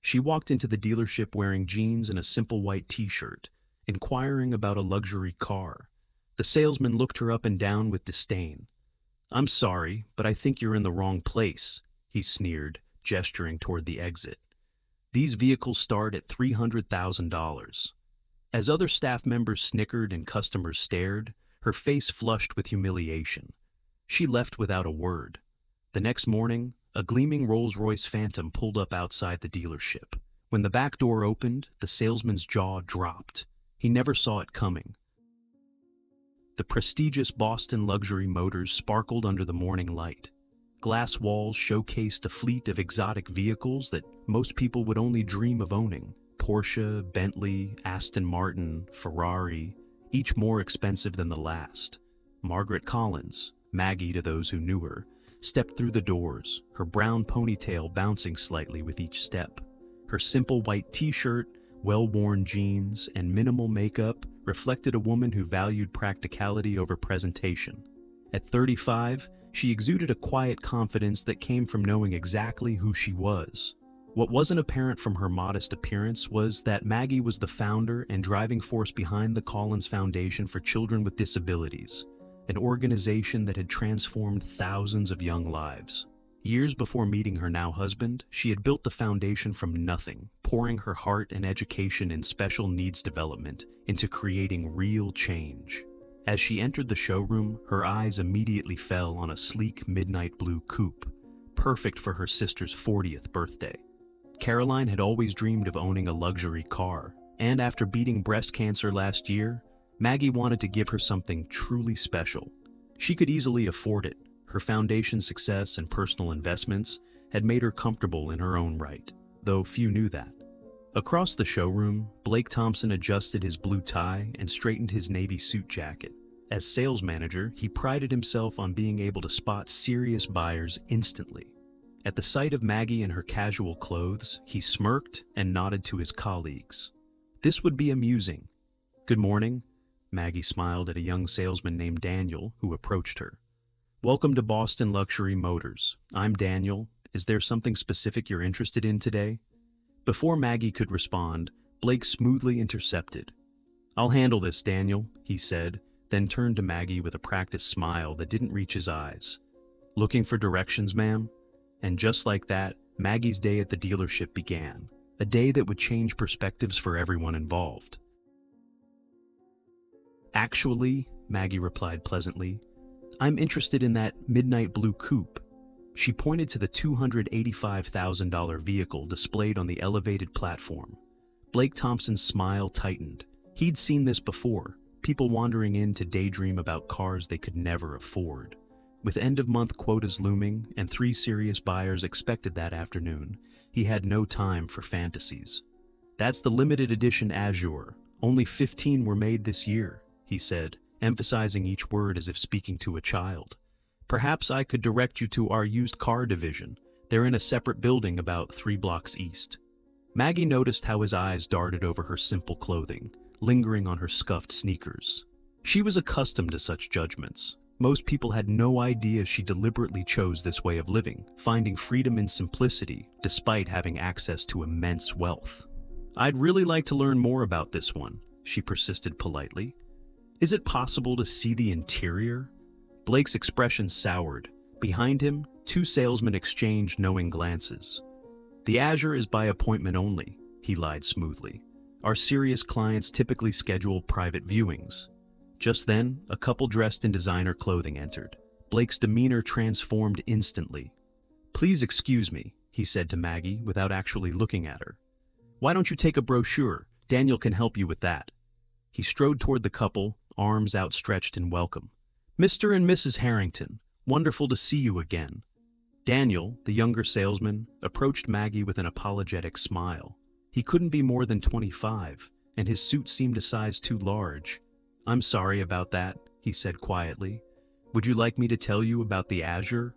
She walked into the dealership wearing jeans and a simple white t-shirt, inquiring about a luxury car. The salesman looked her up and down with disdain. "I'm sorry, but I think you're in the wrong place," he sneered, gesturing toward the exit. "These vehicles start at $300,000. As other staff members snickered and customers stared, her face flushed with humiliation. She left without a word. The next morning, a gleaming Rolls-Royce Phantom pulled up outside the dealership. When the back door opened, the salesman's jaw dropped. He never saw it coming. The prestigious Boston luxury motors sparkled under the morning light. Glass walls showcased a fleet of exotic vehicles that most people would only dream of owning. Porsche, Bentley, Aston Martin, Ferrari, each more expensive than the last. Margaret Collins, Maggie to those who knew her, stepped through the doors, her brown ponytail bouncing slightly with each step. Her simple white t-shirt, well-worn jeans, and minimal makeup reflected a woman who valued practicality over presentation. At 35, she exuded a quiet confidence that came from knowing exactly who she was. What wasn't apparent from her modest appearance was that Maggie was the founder and driving force behind the Collins Foundation for Children with Disabilities, an organization that had transformed thousands of young lives. Years before meeting her now husband, she had built the foundation from nothing, pouring her heart and education in special needs development into creating real change. As she entered the showroom, her eyes immediately fell on a sleek midnight blue coupe, perfect for her sister's 40th birthday. Caroline had always dreamed of owning a luxury car, and after beating breast cancer last year, Maggie wanted to give her something truly special. She could easily afford it. Her foundation success and personal investments had made her comfortable in her own right, though few knew that. Across the showroom, Blake Thompson adjusted his blue tie and straightened his navy suit jacket. As sales manager, he prided himself on being able to spot serious buyers instantly. At the sight of Maggie in her casual clothes, he smirked and nodded to his colleagues. This would be amusing. "Good morning." Maggie smiled at a young salesman named Daniel who approached her. "Welcome to Boston Luxury Motors. I'm Daniel. Is there something specific you're interested in today?" Before Maggie could respond, Blake smoothly intercepted. "I'll handle this, Daniel," he said, then turned to Maggie with a practiced smile that didn't reach his eyes. "Looking for directions, ma'am?" And just like that, Maggie's day at the dealership began, a day that would change perspectives for everyone involved. "Actually," Maggie replied pleasantly, "I'm interested in that midnight blue coupe." She pointed to the $285,000 vehicle displayed on the elevated platform. Blake Thompson's smile tightened. He'd seen this before, people wandering in to daydream about cars they could never afford. With end-of-month quotas looming and 3 serious buyers expected that afternoon, he had no time for fantasies. "That's the limited edition Azure. Only 15 were made this year," he said, emphasizing each word as if speaking to a child. "Perhaps I could direct you to our used car division. They're in a separate building about 3 blocks east." Maggie noticed how his eyes darted over her simple clothing, lingering on her scuffed sneakers. She was accustomed to such judgments. Most people had no idea she deliberately chose this way of living, finding freedom in simplicity despite having access to immense wealth. "I'd really like to learn more about this one," she persisted politely. "Is it possible to see the interior?" Blake's expression soured. Behind him, 2 salesmen exchanged knowing glances. "The Azure is by appointment only," he lied smoothly. "Our serious clients typically schedule private viewings." Just then, a couple dressed in designer clothing entered. Blake's demeanor transformed instantly. "Please excuse me," he said to Maggie without actually looking at her. "Why don't you take a brochure? Daniel can help you with that." He strode toward the couple, arms outstretched in welcome. "Mr. and Mrs. Harrington, wonderful to see you again." Daniel, the younger salesman, approached Maggie with an apologetic smile. He couldn't be more than 25, and his suit seemed a size too large. "I'm sorry about that," he said quietly. "Would you like me to tell you about the Azure?"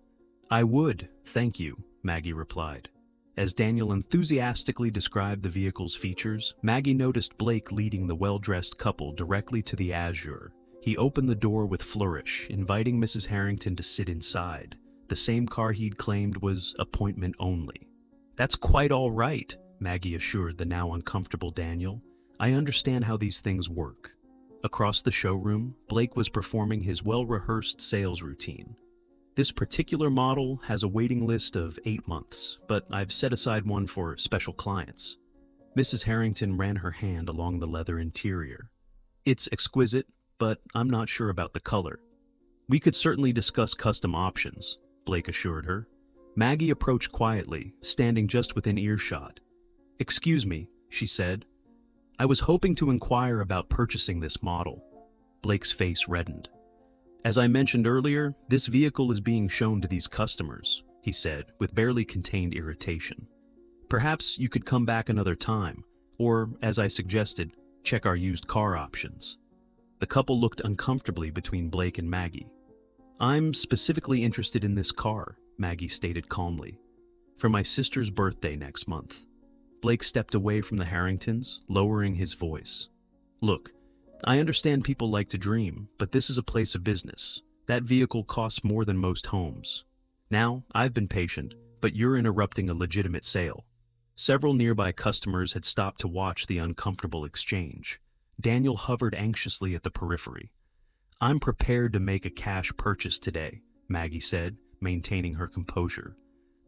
"I would, thank you," Maggie replied. As Daniel enthusiastically described the vehicle's features, Maggie noticed Blake leading the well-dressed couple directly to the Azure. He opened the door with flourish, inviting Mrs. Harrington to sit inside. The same car he'd claimed was appointment only. "That's quite all right," Maggie assured the now uncomfortable Daniel. "I understand how these things work." Across the showroom, Blake was performing his well-rehearsed sales routine. "This particular model has a waiting list of 8 months, but I've set aside one for special clients." Mrs. Harrington ran her hand along the leather interior. "It's exquisite, but I'm not sure about the color." "We could certainly discuss custom options," Blake assured her. Maggie approached quietly, standing just within earshot. "Excuse me," she said. "I was hoping to inquire about purchasing this model." Blake's face reddened. "As I mentioned earlier, this vehicle is being shown to these customers," he said, with barely contained irritation. "Perhaps you could come back another time, or, as I suggested, check our used car options." The couple looked uncomfortably between Blake and Maggie. "I'm specifically interested in this car," Maggie stated calmly. "For my sister's birthday next month." Blake stepped away from the Harringtons, lowering his voice. "Look, I understand people like to dream, but this is a place of business. That vehicle costs more than most homes. Now, I've been patient, but you're interrupting a legitimate sale." Several nearby customers had stopped to watch the uncomfortable exchange. Daniel hovered anxiously at the periphery. "I'm prepared to make a cash purchase today," Maggie said, maintaining her composure.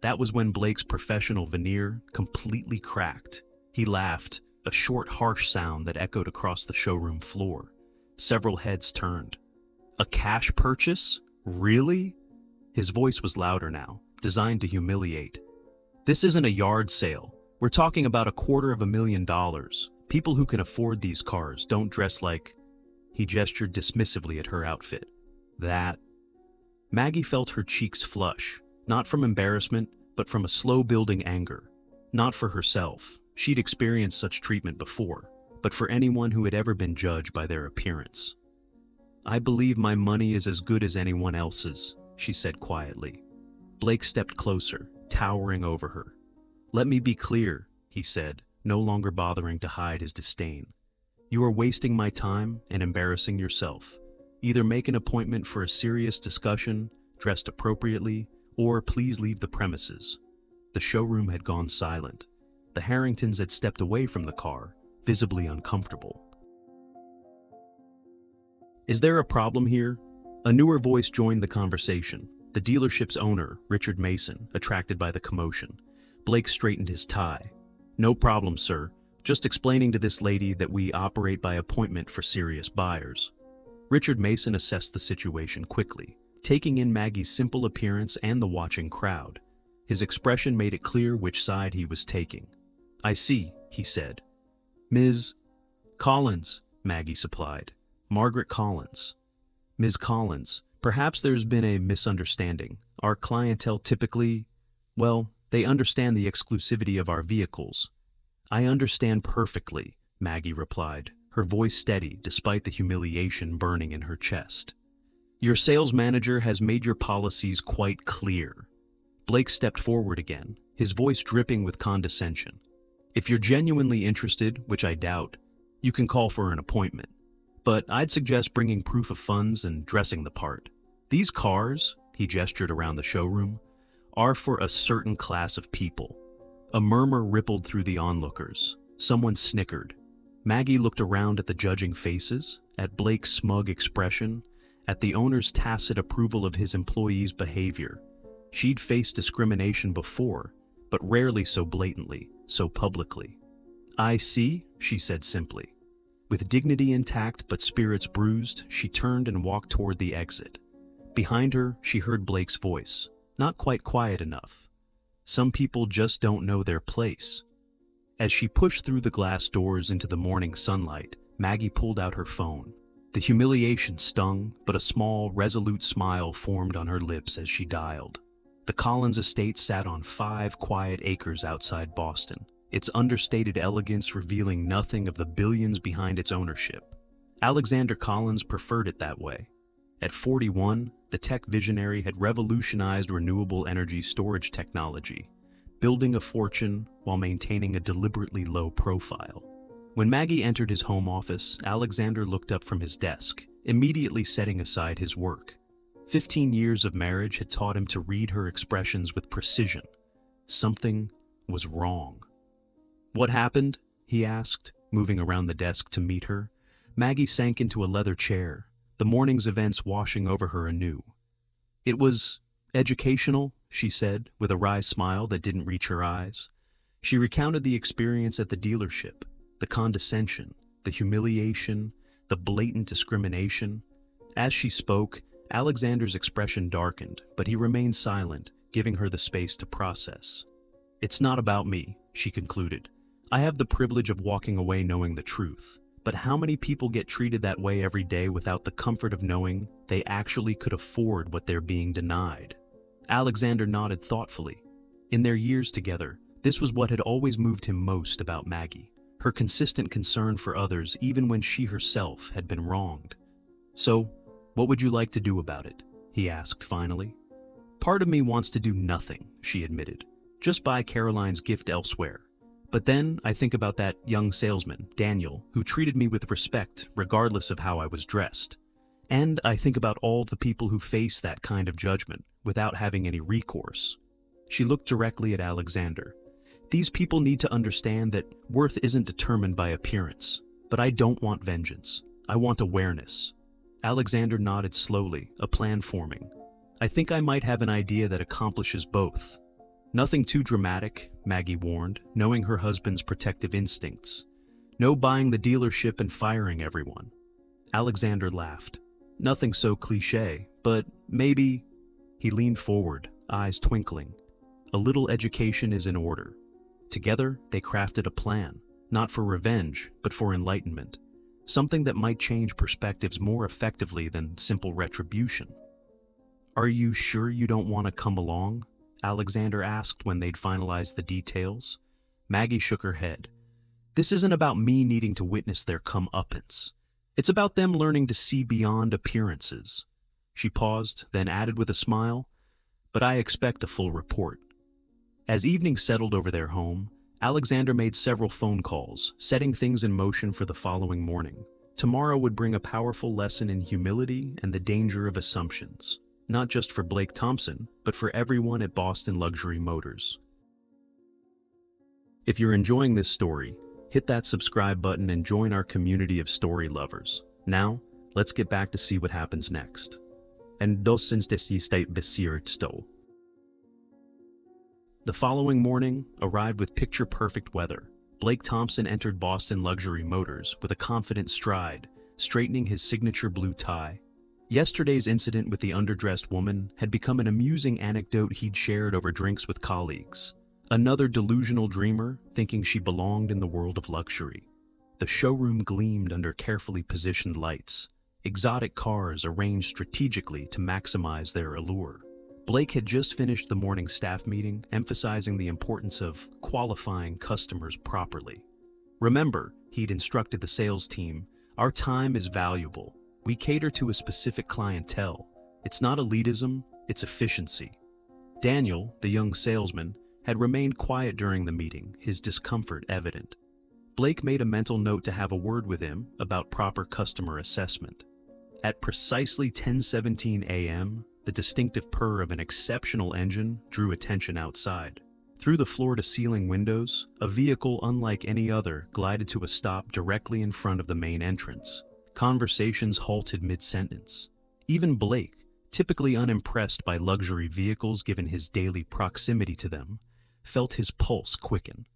That was when Blake's professional veneer completely cracked. He laughed, a short, harsh sound that echoed across the showroom floor. Several heads turned. "A cash purchase? Really?" His voice was louder now, designed to humiliate. "This isn't a yard sale. We're talking about $250,000. People who can afford these cars don't dress like—" He gestured dismissively at her outfit. "That." Maggie felt her cheeks flush, not from embarrassment, but from a slow-building anger. Not for herself. She'd experienced such treatment before, but for anyone who had ever been judged by their appearance. "I believe my money is as good as anyone else's," she said quietly. Blake stepped closer, towering over her. "Let me be clear," he said, no longer bothering to hide his disdain. "You are wasting my time and embarrassing yourself. Either make an appointment for a serious discussion, dressed appropriately, or please leave the premises." The showroom had gone silent. The Harringtons had stepped away from the car, visibly uncomfortable. "Is there a problem here?" A newer voice joined the conversation, the dealership's owner, Richard Mason, attracted by the commotion. Blake straightened his tie. "No problem, sir. Just explaining to this lady that we operate by appointment for serious buyers." Richard Mason assessed the situation quickly, taking in Maggie's simple appearance and the watching crowd. His expression made it clear which side he was taking. "I see," he said. "Ms. Collins," Maggie supplied. "Margaret Collins." "Ms. Collins, perhaps there's been a misunderstanding. Our clientele typically, well, they understand the exclusivity of our vehicles." "I understand perfectly," Maggie replied, her voice steady despite the humiliation burning in her chest. "Your sales manager has made your policies quite clear." Blake stepped forward again, his voice dripping with condescension. "If you're genuinely interested, which I doubt, you can call for an appointment. But I'd suggest bringing proof of funds and dressing the part. These cars," he gestured around the showroom, "are for a certain class of people." A murmur rippled through the onlookers. Someone snickered. Maggie looked around at the judging faces, at Blake's smug expression, at the owner's tacit approval of his employees' behavior. She'd faced discrimination before, but rarely so blatantly, so publicly. "I see," she said simply. With dignity intact but spirits bruised, she turned and walked toward the exit. Behind her, she heard Blake's voice, not quite quiet enough. "Some people just don't know their place." As she pushed through the glass doors into the morning sunlight, Maggie pulled out her phone. The humiliation stung, but a small, resolute smile formed on her lips as she dialed. The Collins estate sat on 5 quiet acres outside Boston, its understated elegance revealing nothing of the billions behind its ownership. Alexander Collins preferred it that way. At 41, the tech visionary had revolutionized renewable energy storage technology, building a fortune while maintaining a deliberately low profile. When Maggie entered his home office, Alexander looked up from his desk, immediately setting aside his work. 15 years of marriage had taught him to read her expressions with precision. Something was wrong. What happened? He asked, moving around the desk to meet her. Maggie sank into a leather chair, the morning's events washing over her anew. It was educational, she said, with a wry smile that didn't reach her eyes. She recounted the experience at the dealership, the condescension, the humiliation, the blatant discrimination. As she spoke, Alexander's expression darkened, but he remained silent, giving her the space to process. It's not about me, she concluded. I have the privilege of walking away knowing the truth. But how many people get treated that way every day without the comfort of knowing they actually could afford what they're being denied? Alexander nodded thoughtfully. In their years together, this was what had always moved him most about Maggie, her consistent concern for others even when she herself had been wronged. So, what would you like to do about it? He asked finally. Part of me wants to do nothing, she admitted. Just buy Caroline's gift elsewhere. But then I think about that young salesman, Daniel, who treated me with respect regardless of how I was dressed. And I think about all the people who face that kind of judgment without having any recourse. She looked directly at Alexander. These people need to understand that worth isn't determined by appearance. But I don't want vengeance. I want awareness. Alexander nodded slowly, a plan forming. I think I might have an idea that accomplishes both. Nothing too dramatic, Maggie warned, knowing her husband's protective instincts. No buying the dealership and firing everyone. Alexander laughed. Nothing so cliché, but maybe... He leaned forward, eyes twinkling. A little education is in order. Together, they crafted a plan, not for revenge, but for enlightenment. Something that might change perspectives more effectively than simple retribution. Are you sure you don't want to come along? Alexander asked when they'd finalized the details. Maggie shook her head. This isn't about me needing to witness their comeuppance. It's about them learning to see beyond appearances. She paused, then added with a smile, but I expect a full report. As evening settled over their home, Alexander made several phone calls, setting things in motion for the following morning. Tomorrow would bring a powerful lesson in humility and the danger of assumptions. Not just for Blake Thompson, but for everyone at Boston Luxury Motors. If you're enjoying this story, hit that subscribe button and join our community of story lovers. Now, let's get back to see what happens next. And dos state besierto. The following morning arrived with picture-perfect weather. Blake Thompson entered Boston Luxury Motors with a confident stride, straightening his signature blue tie. Yesterday's incident with the underdressed woman had become an amusing anecdote he'd shared over drinks with colleagues. Another delusional dreamer thinking she belonged in the world of luxury. The showroom gleamed under carefully positioned lights, exotic cars arranged strategically to maximize their allure. Blake had just finished the morning staff meeting, emphasizing the importance of qualifying customers properly. Remember, he'd instructed the sales team, our time is valuable. We cater to a specific clientele. It's not elitism, it's efficiency. Daniel, the young salesman, had remained quiet during the meeting, his discomfort evident. Blake made a mental note to have a word with him about proper customer assessment. At precisely 10:17 a.m., the distinctive purr of an exceptional engine drew attention outside. Through the floor-to-ceiling windows, a vehicle unlike any other glided to a stop directly in front of the main entrance. Conversations halted mid-sentence. Even Blake, typically unimpressed by luxury vehicles given his daily proximity to them, felt his pulse quicken.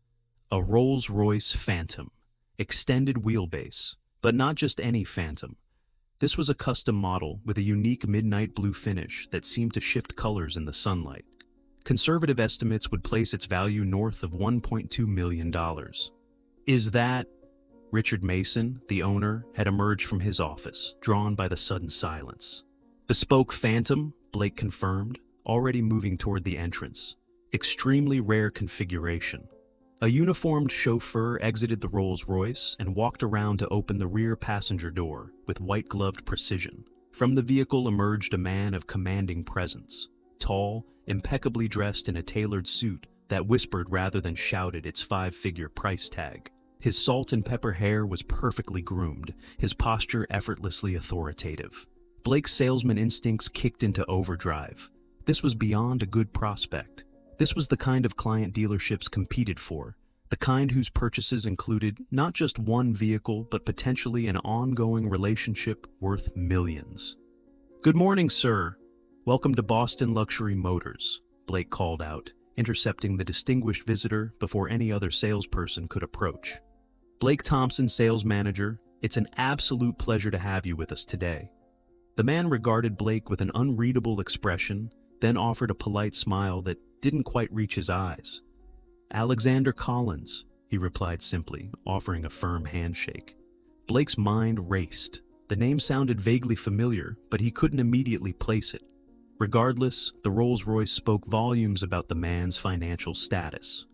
A Rolls-Royce Phantom, extended wheelbase, but not just any Phantom. This was a custom model with a unique midnight blue finish that seemed to shift colors in the sunlight. Conservative estimates would place its value north of $1.2 million. Is that... Richard Mason, the owner, had emerged from his office, drawn by the sudden silence. Bespoke Phantom, Blake confirmed, already moving toward the entrance. Extremely rare configuration. A uniformed chauffeur exited the Rolls-Royce and walked around to open the rear passenger door with white-gloved precision. From the vehicle emerged a man of commanding presence, tall, impeccably dressed in a tailored suit that whispered rather than shouted its five-figure price tag. His salt and pepper hair was perfectly groomed, his posture effortlessly authoritative. Blake's salesman instincts kicked into overdrive. This was beyond a good prospect. This was the kind of client dealerships competed for, the kind whose purchases included not just one vehicle, but potentially an ongoing relationship worth millions. "Good morning, sir. Welcome to Boston Luxury Motors," Blake called out, intercepting the distinguished visitor before any other salesperson could approach. "Blake Thompson, sales manager, it's an absolute pleasure to have you with us today." The man regarded Blake with an unreadable expression, then offered a polite smile that didn't quite reach his eyes. "Alexander Collins," he replied simply, offering a firm handshake. Blake's mind raced. The name sounded vaguely familiar, but he couldn't immediately place it. Regardless, the Rolls-Royce spoke volumes about the man's financial status.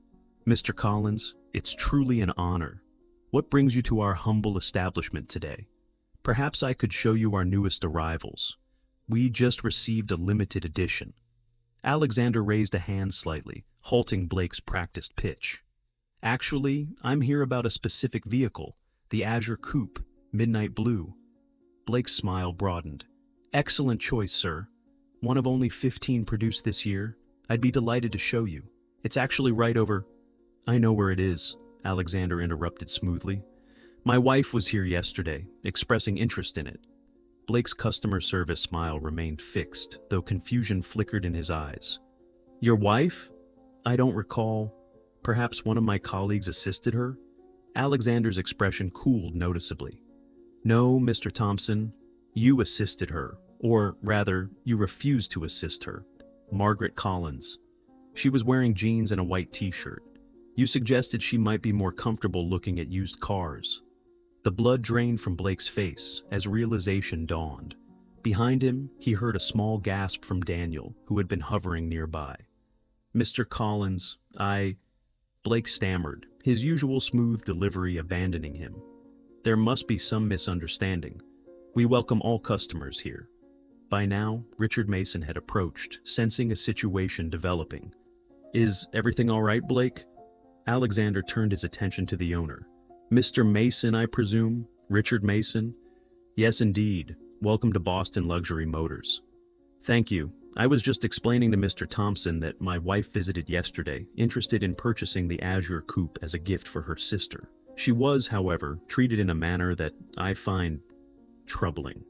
"Mr. Collins, it's truly an honor. What brings you to our humble establishment today? Perhaps I could show you our newest arrivals. We just received a limited edition." Alexander raised a hand slightly, halting Blake's practiced pitch. "Actually, I'm here about a specific vehicle, the Azure Coupe, midnight blue." Blake's smile broadened. "Excellent choice, sir. One of only 15 produced this year. I'd be delighted to show you. It's actually right over—" "I know where it is," Alexander interrupted smoothly. "My wife was here yesterday, expressing interest in it." Blake's customer service smile remained fixed, though confusion flickered in his eyes. "Your wife? I don't recall. Perhaps one of my colleagues assisted her?" Alexander's expression cooled noticeably. "No, Mr. Thompson, you assisted her, or rather, you refused to assist her. Margaret Collins. She was wearing jeans and a white t-shirt. You suggested she might be more comfortable looking at used cars." The blood drained from Blake's face as realization dawned. Behind him, he heard a small gasp from Daniel, who had been hovering nearby. "Mr. Collins, Blake stammered, his usual smooth delivery abandoning him. "There must be some misunderstanding. We welcome all customers here." By now, Richard Mason had approached, sensing a situation developing. "Is everything all right, Blake?" Alexander turned his attention to the owner. "Mr. Mason, I presume? Richard Mason?" "Yes, indeed. Welcome to Boston Luxury Motors." "Thank you. I was just explaining to Mr. Thompson that my wife visited yesterday, interested in purchasing the Azure Coupe as a gift for her sister. She was, however, treated in a manner that I find troubling."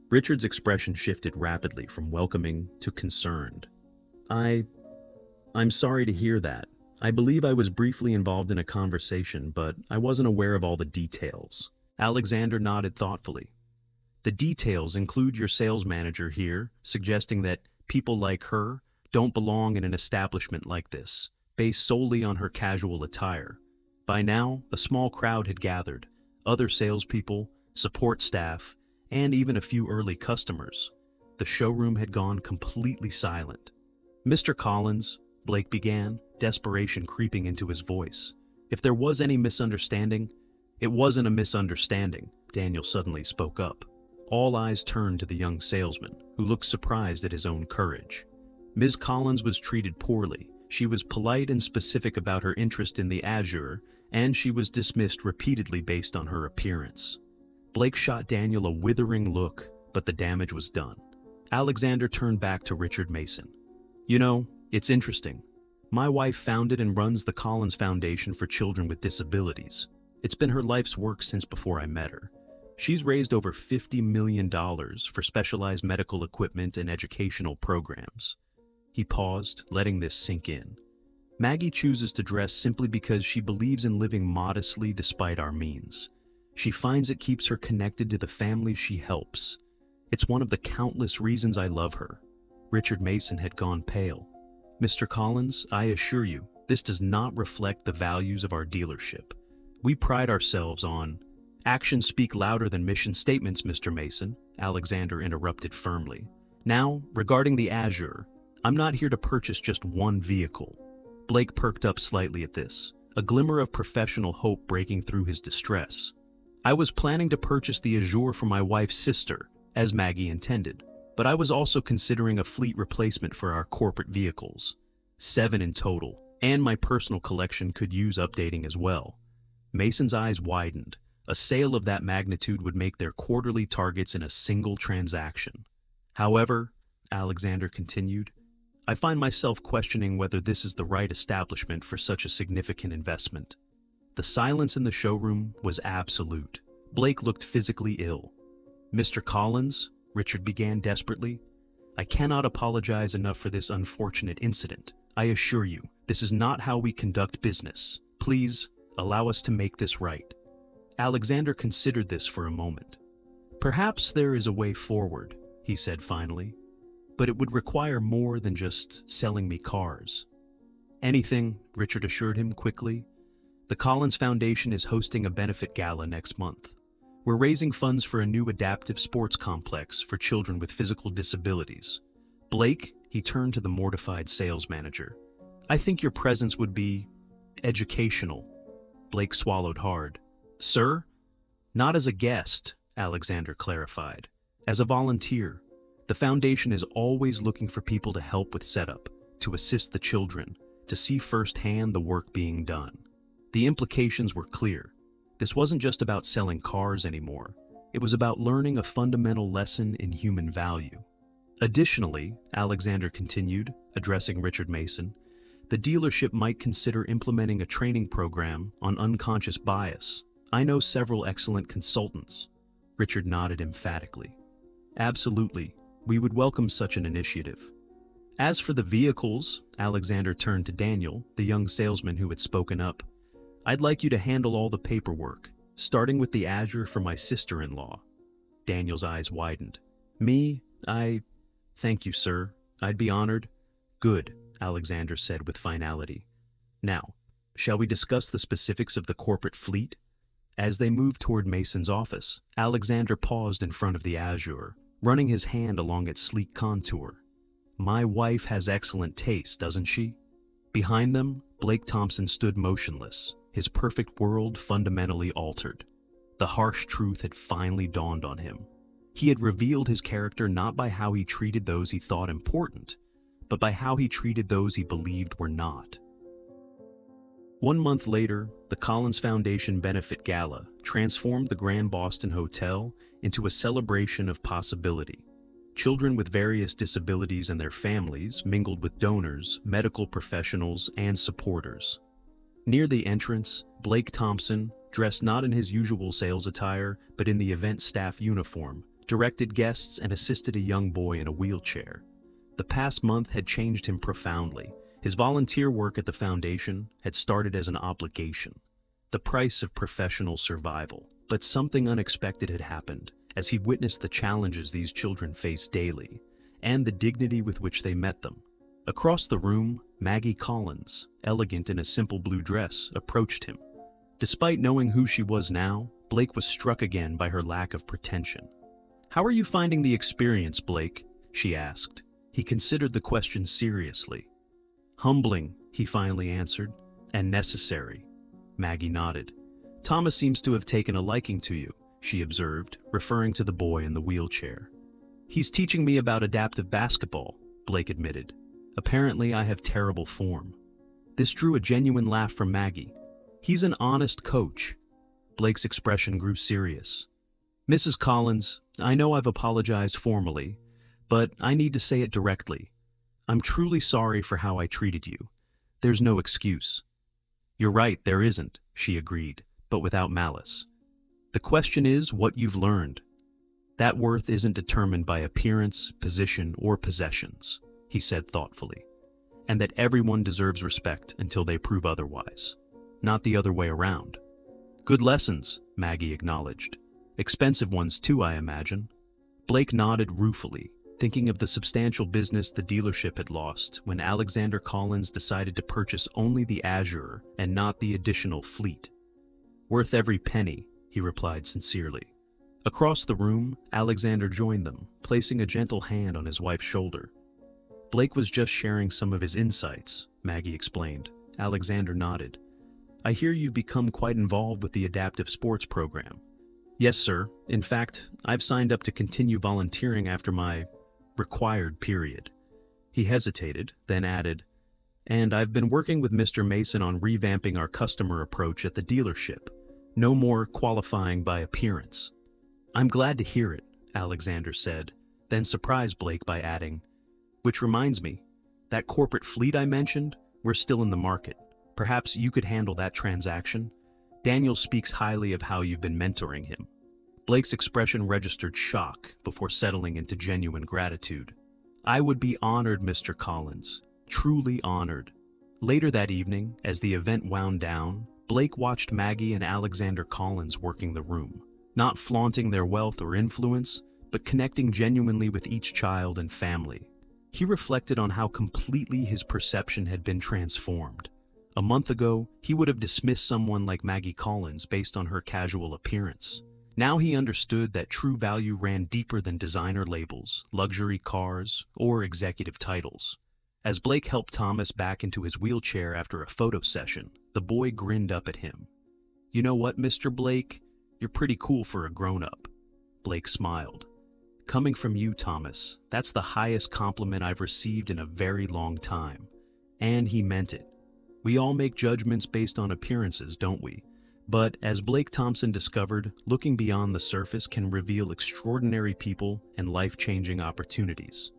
Richard's expression shifted rapidly from welcoming to concerned. I'm sorry to hear that. I believe I was briefly involved in a conversation, but I wasn't aware of all the details." Alexander nodded thoughtfully. "The details include your sales manager here, suggesting that people like her don't belong in an establishment like this, based solely on her casual attire." By now, a small crowd had gathered, other salespeople, support staff, and even a few early customers. The showroom had gone completely silent. "Mr. Collins," Blake began, desperation creeping into his voice. "If there was any misunderstanding—" "It wasn't a misunderstanding," Daniel suddenly spoke up. All eyes turned to the young salesman, who looked surprised at his own courage. "Ms. Collins was treated poorly. She was polite and specific about her interest in the Azure, and she was dismissed repeatedly based on her appearance." Blake shot Daniel a withering look, but the damage was done. Alexander turned back to Richard Mason. "You know, it's interesting. My wife founded and runs the Collins Foundation for Children with Disabilities. It's been her life's work since before I met her. She's raised over $50 million for specialized medical equipment and educational programs." He paused, letting this sink in. "Maggie chooses to dress simply because she believes in living modestly despite our means. She finds it keeps her connected to the families she helps. It's one of the countless reasons I love her." Richard Mason had gone pale. "Mr. Collins, I assure you, this does not reflect the values of our dealership. We pride ourselves on—" "Actions speak louder than mission statements, Mr. Mason," Alexander interrupted firmly. "Now, regarding the Azure, I'm not here to purchase just one vehicle." Blake perked up slightly at this, a glimmer of professional hope breaking through his distress. "I was planning to purchase the Azure for my wife's sister, as Maggie intended, but I was also considering a fleet replacement for our corporate vehicles. 7 in total, and my personal collection could use updating as well." Mason's eyes widened. A sale of that magnitude would make their quarterly targets in a single transaction. "However," Alexander continued, I find myself questioning whether this is the right establishment for such a significant investment. The silence in the showroom was absolute. Blake looked physically ill. Mr. Collins, Richard began desperately, I cannot apologize enough for this unfortunate incident. I assure you, this is not how we conduct business. Please, allow us to make this right. Alexander considered this for a moment. Perhaps there is a way forward, he said finally, but it would require more than just selling me cars. Anything, Richard assured him quickly. The Collins Foundation is hosting a benefit gala next month. We're raising funds for a new adaptive sports complex for children with physical disabilities. Blake, he turned to the mortified sales manager. I think your presence would be educational. Blake swallowed hard. Sir? Not as a guest, Alexander clarified. As a volunteer. The foundation is always looking for people to help with setup, to assist the children, to see firsthand the work being done. The implications were clear. This wasn't just about selling cars anymore. It was about learning a fundamental lesson in human value. Additionally, Alexander continued, addressing Richard Mason, the dealership might consider implementing a training program on unconscious bias. I know several excellent consultants. Richard nodded emphatically. Absolutely, we would welcome such an initiative. As for the vehicles, Alexander turned to Daniel, the young salesman who had spoken up. I'd like you to handle all the paperwork, starting with the Azure for my sister-in-law. Daniel's eyes widened. Me? Thank you, sir. I'd be honored. Good, Alexander said with finality. Now, shall we discuss the specifics of the corporate fleet? As they moved toward Mason's office, Alexander paused in front of the Azure, running his hand along its sleek contour. My wife has excellent taste, doesn't she? Behind them, Blake Thompson stood motionless, his perfect world fundamentally altered. The harsh truth had finally dawned on him. He had revealed his character not by how he treated those he thought important, but by how he treated those he believed were not. 1 month later, the Collins Foundation Benefit Gala transformed the Grand Boston Hotel into a celebration of possibility. Children with various disabilities and their families mingled with donors, medical professionals, and supporters. Near the entrance, Blake Thompson, dressed not in his usual sales attire, but in the event staff uniform, directed guests and assisted a young boy in a wheelchair. The past month had changed him profoundly. His volunteer work at the foundation had started as an obligation, the price of professional survival. But something unexpected had happened as he witnessed the challenges these children faced daily, and the dignity with which they met them. Across the room, Maggie Collins, elegant in a simple blue dress, approached him. Despite knowing who she was now, Blake was struck again by her lack of pretension. How are you finding the experience, Blake? She asked. He considered the question seriously. Humbling, he finally answered, and necessary. Maggie nodded. Thomas seems to have taken a liking to you, she observed, referring to the boy in the wheelchair. He's teaching me about adaptive basketball, Blake admitted. Apparently, I have terrible form. This drew a genuine laugh from Maggie. He's an honest coach. Blake's expression grew serious. Mrs. Collins, I know I've apologized formally, but I need to say it directly. I'm truly sorry for how I treated you. There's no excuse. You're right, there isn't, she agreed, but without malice. The question is what you've learned. That worth isn't determined by appearance, position, or possessions, he said thoughtfully, and that everyone deserves respect until they prove otherwise, not the other way around. Good lessons, Maggie acknowledged. Expensive ones too, I imagine. Blake nodded ruefully, thinking of the substantial business the dealership had lost when Alexander Collins decided to purchase only the Azure and not the additional fleet. Worth every penny, he replied sincerely. Across the room, Alexander joined them, placing a gentle hand on his wife's shoulder. Blake was just sharing some of his insights, Maggie explained. Alexander nodded. I hear you've become quite involved with the adaptive sports program. Yes, sir. In fact, I've signed up to continue volunteering after my required period. He hesitated, then added, and I've been working with Mr. Mason on revamping our customer approach at the dealership. No more qualifying by appearance. I'm glad to hear it, Alexander said, then surprised Blake by adding, which reminds me, That corporate fleet I mentioned, we're still in the market. Perhaps you could handle that transaction? Daniel speaks highly of how you've been mentoring him. Blake's expression registered shock before settling into genuine gratitude. I would be honored, Mr. Collins. Truly honored. Later that evening, as the event wound down, Blake watched Maggie and Alexander Collins working the room, not flaunting their wealth or influence, but connecting genuinely with each child and family. He reflected on how completely his perception had been transformed. A month ago, he would have dismissed someone like Maggie Collins based on her casual appearance. Now he understood that true value ran deeper than designer labels, luxury cars, or executive titles. As Blake helped Thomas back into his wheelchair after a photo session, the boy grinned up at him. "You know what, Mr. Blake? You're pretty cool for a grown-up." Blake smiled. "Coming from you, Thomas, that's the highest compliment I've received in a very long time." And he meant it. We all make judgments based on appearances, don't we? But as Blake Thompson discovered, looking beyond the surface can reveal extraordinary people and life-changing opportunities.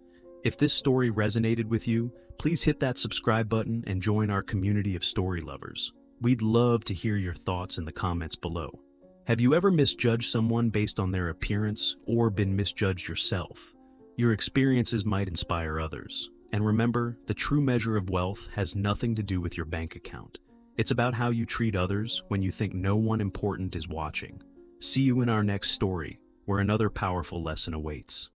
If this story resonated with you, please hit that subscribe button and join our community of story lovers. We'd love to hear your thoughts in the comments below. Have you ever misjudged someone based on their appearance or been misjudged yourself? Your experiences might inspire others. And remember, the true measure of wealth has nothing to do with your bank account. It's about how you treat others when you think no one important is watching. See you in our next story, where another powerful lesson awaits.